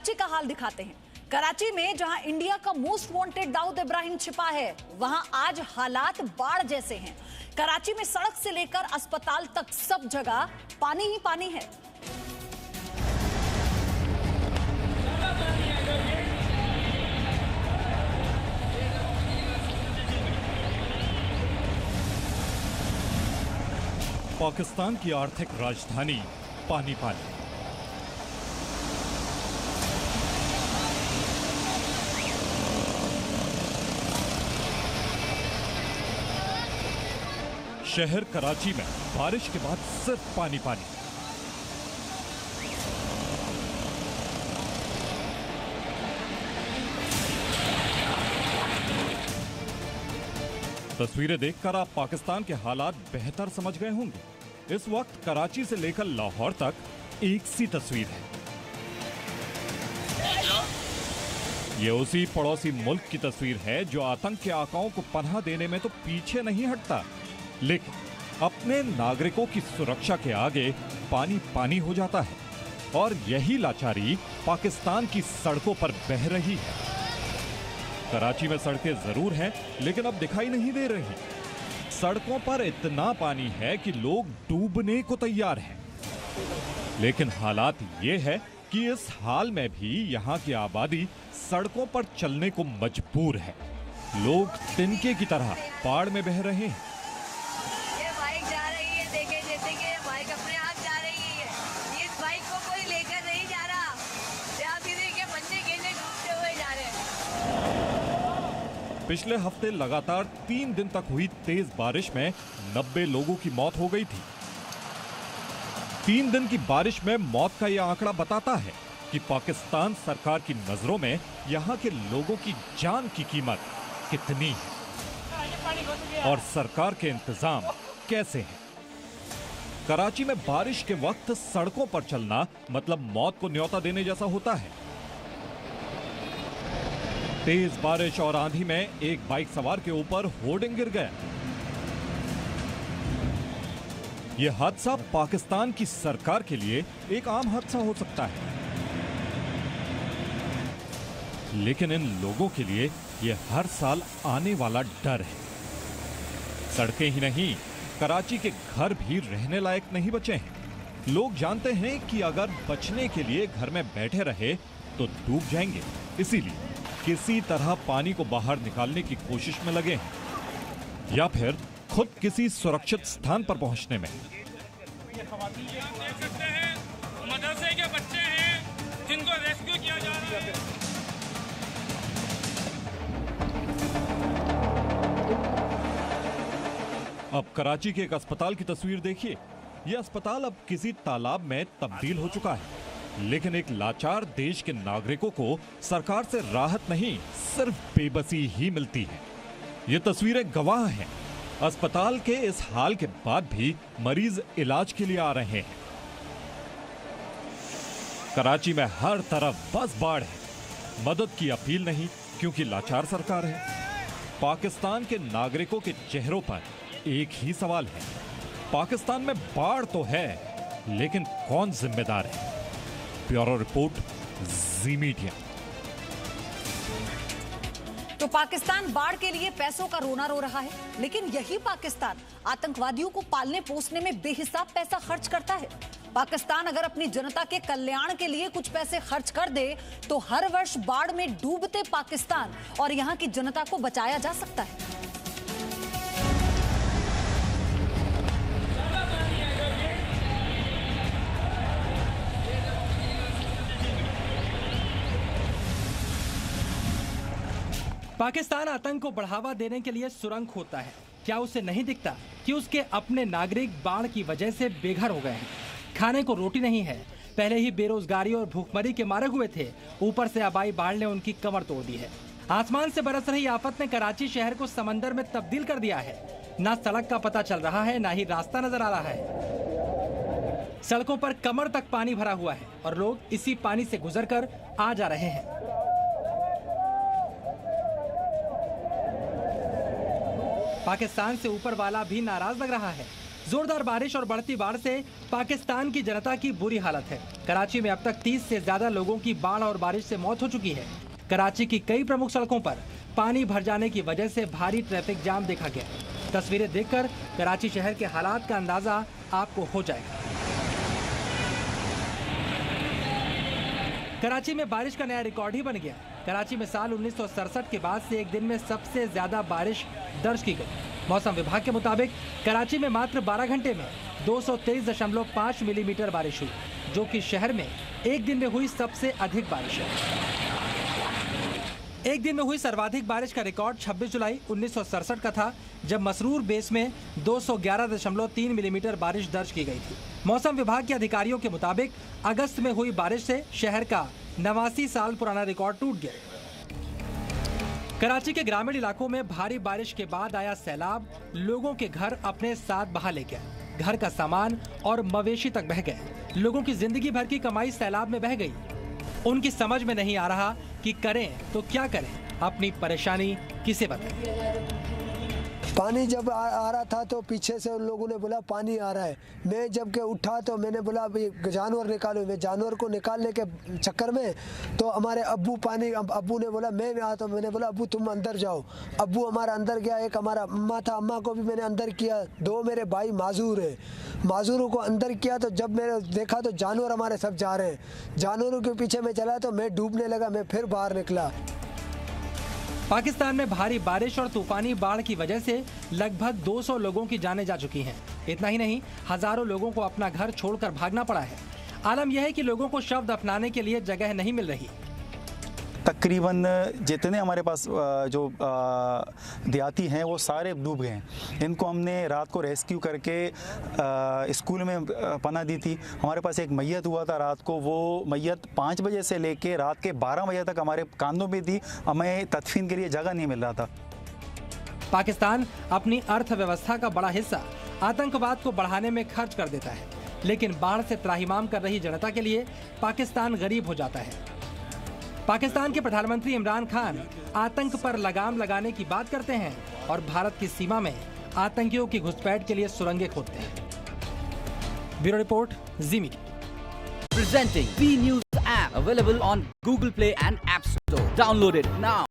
कराची का हाल दिखाते हैं। कराची में जहां इंडिया का मोस्ट वांटेड दाऊद इब्राहिम छिपा है, वहां आज हालात बाढ़ जैसे हैं। कराची में सड़क से लेकर अस्पताल तक सब जगह पानी ही पानी है। पाकिस्तान की आर्थिक राजधानी पानी पानी। शहर कराची में बारिश के बाद सिर्फ पानी पानी। तस्वीरें देखकर आप पाकिस्तान के हालात बेहतर समझ गए होंगे। इस वक्त कराची से लेकर लाहौर तक एक सी तस्वीर है। ये उसी पड़ोसी मुल्क की तस्वीर है जो आतंक के आकाओं को पनाह देने में तो पीछे नहीं हटता, लेकिन अपने नागरिकों की सुरक्षा के आगे पानी पानी हो जाता है। और यही लाचारी पाकिस्तान की सड़कों पर बह रही है। कराची में सड़कें जरूर हैं, लेकिन अब दिखाई नहीं दे रही। सड़कों पर इतना पानी है कि लोग डूबने को तैयार हैं। लेकिन हालात ये है कि इस हाल में भी यहाँ की आबादी सड़कों पर चलने को मजबूर है। लोग तिनके की तरह बाढ़ में बह रहे हैं। ये बाइक जा रही है, देखे जैसे कि बाइक अपने आप जा रही है। इस बाइक को कोई लेकर नहीं जा रहा। आप भी देखिए बच्चे कैसे डूबते हुए जा रहे हैं। पिछले हफ्ते लगातार 3 दिन तक हुई तेज बारिश में 90 लोगों की मौत हो गई थी। 3 दिन की बारिश में मौत का यह आंकड़ा बताता है कि पाकिस्तान सरकार की नजरों में यहाँ के लोगों की जान की कीमत कितनी है और सरकार के इंतजाम कैसे हैं। कराची में बारिश के वक्त सड़कों पर चलना मतलब मौत को न्योता देने जैसा होता है। तेज बारिश और आंधी में एक बाइक सवार के ऊपर होर्डिंग गिर गया। यह हादसा पाकिस्तान की सरकार के लिए एक आम हादसा हो सकता है, लेकिन इन लोगों के लिए यह हर साल आने वाला डर है। सड़कें ही नहीं, कराची के घर भी रहने लायक नहीं बचे हैं। लोग जानते हैं कि अगर बचने के लिए घर में बैठे रहे तो डूब जाएंगे, इसीलिए किसी तरह पानी को बाहर निकालने की कोशिश में लगे हैं या फिर खुद किसी सुरक्षित स्थान पर पहुंचने में। देख सकते हैं मदरसे के बच्चे हैं जिनको रेस्क्यू किया जा रहा है। अब कराची के एक अस्पताल की तस्वीर देखिए। यह अस्पताल अब किसी तालाब में तब्दील हो चुका है, लेकिन एक लाचार देश के नागरिकों को सरकार से राहत नहीं, सिर्फ बेबसी ही मिलती है। ये तस्वीरें गवाह हैं। अस्पताल के इस हाल के बाद भी मरीज इलाज के लिए आ रहे हैं। कराची में हर तरफ बस बाढ़ है, मदद की अपील नहीं, क्योंकि लाचार सरकार है। पाकिस्तान के नागरिकों के चेहरों पर एक ही सवाल है, पाकिस्तान में बाढ़ तो है, लेकिन कौन जिम्मेदार है? ब्यूरो रिपोर्ट, जी मीडिया। तो पाकिस्तान बाढ़ के लिए पैसों का रोना रो रहा है, लेकिन यही पाकिस्तान आतंकवादियों को पालने पोसने में बेहिसाब पैसा खर्च करता है। पाकिस्तान अगर अपनी जनता के कल्याण के लिए कुछ पैसे खर्च कर दे तो हर वर्ष बाढ़ में डूबते पाकिस्तान और यहां की जनता को बचाया जा सकता है। पाकिस्तान आतंक को बढ़ावा देने के लिए सुरंग खोदता है। क्या उसे नहीं दिखता कि उसके अपने नागरिक बाढ़ की वजह से बेघर हो गए हैं? खाने को रोटी नहीं है, पहले ही बेरोजगारी और भूखमरी के मारे हुए थे, ऊपर से आबाई बाढ़ ने उनकी कमर तोड़ दी है। आसमान से बरस रही आफत ने कराची शहर को समंदर में तब्दील कर दिया है। ना सड़क का पता चल रहा है, ना ही रास्ता नजर आ रहा है। सड़कों पर कमर तक पानी भरा हुआ है और लोग इसी पानी से गुजरकर आ जा रहे हैं। पाकिस्तान से ऊपर वाला भी नाराज लग रहा है। जोरदार बारिश और बढ़ती बाढ़ से पाकिस्तान की जनता की बुरी हालत है। कराची में अब तक 30 से ज्यादा लोगों की बाढ़ और बारिश से मौत हो चुकी है। कराची की कई प्रमुख सड़कों पर पानी भर जाने की वजह से भारी ट्रैफिक जाम देखा गया। तस्वीरें देखकर कराची शहर के हालात का अंदाजा आपको हो जाएगा। कराची में बारिश का नया रिकॉर्ड ही बन गया। कराची में साल 1967 के बाद से एक दिन में सबसे ज्यादा बारिश दर्ज की गई। मौसम विभाग के मुताबिक कराची में मात्र 12 घंटे में 223.5 मिलीमीटर बारिश हुई, जो कि शहर में एक दिन में हुई सबसे अधिक बारिश है। एक दिन में हुई सर्वाधिक बारिश का रिकॉर्ड 26 जुलाई 1967 का था, जब मसरूर बेस में 211.3 मिलीमीटर बारिश दर्ज की गई थी। मौसम विभाग के अधिकारियों के मुताबिक अगस्त में हुई बारिश से शहर का 89 साल पुराना रिकॉर्ड टूट गया। कराची के ग्रामीण इलाकों में भारी बारिश के बाद आया सैलाब लोगों के घर अपने साथ बहा ले गया। घर का सामान और मवेशी तक बह गए। लोगों की जिंदगी भर की कमाई सैलाब में बह गई। उनकी समझ में नहीं आ रहा कि करें तो क्या करें, अपनी परेशानी किसे बताएं। पानी जब आ रहा था तो पीछे से उन लोगों ने बोला पानी आ रहा है। मैं जब के उठा तो मैंने बोला अभी जानवर निकालो। मैं जानवर को निकालने के चक्कर में तो हमारे अब्बू ने बोला मैं आ, तो मैंने बोला अब्बू तुम अंदर जाओ। अब्बू हमारा अंदर गया। एक हमारा अम्मा था, अम्मा को भी मैंने अंदर किया। 2 मेरे भाई माजूर है, माजूरों को अंदर किया। तो जब मैंने देखा तो जानवर हमारे सब जा रहे हैं। जानवरों के पीछे मैं चला तो मैं डूबने लगा। मैं फिर बाहर निकला। पाकिस्तान में भारी बारिश और तूफानी बाढ़ की वजह से लगभग 200 लोगों की जानें जा चुकी हैं। इतना ही नहीं, हजारों लोगों को अपना घर छोड़कर भागना पड़ा है। आलम यह है कि लोगों को शव दफनाने के लिए जगह नहीं मिल रही। तकरीबन जितने हमारे पास जो देहाती हैं वो सारे डूब गए हैं। इनको हमने रात को रेस्क्यू करके स्कूल में पनाह दी थी। हमारे पास एक मैयत हुआ था रात को। वो मैयत 5 बजे से लेके रात के 12 बजे तक हमारे कांधों पे थी। हमें तदफीन के लिए जगह नहीं मिल रहा था। पाकिस्तान अपनी अर्थव्यवस्था का बड़ा हिस्सा आतंकवाद को बढ़ाने में खर्च कर देता है, लेकिन बाढ़ से त्राहिमाम कर रही जनता के लिए पाकिस्तान गरीब हो जाता है। पाकिस्तान के प्रधानमंत्री इमरान खान आतंक पर लगाम लगाने की बात करते हैं और भारत की सीमा में आतंकियों की घुसपैठ के लिए सुरंगें खोदते हैं। Bureau report, ji media. Presenting B News app available on Google Play and App Store. Download it now.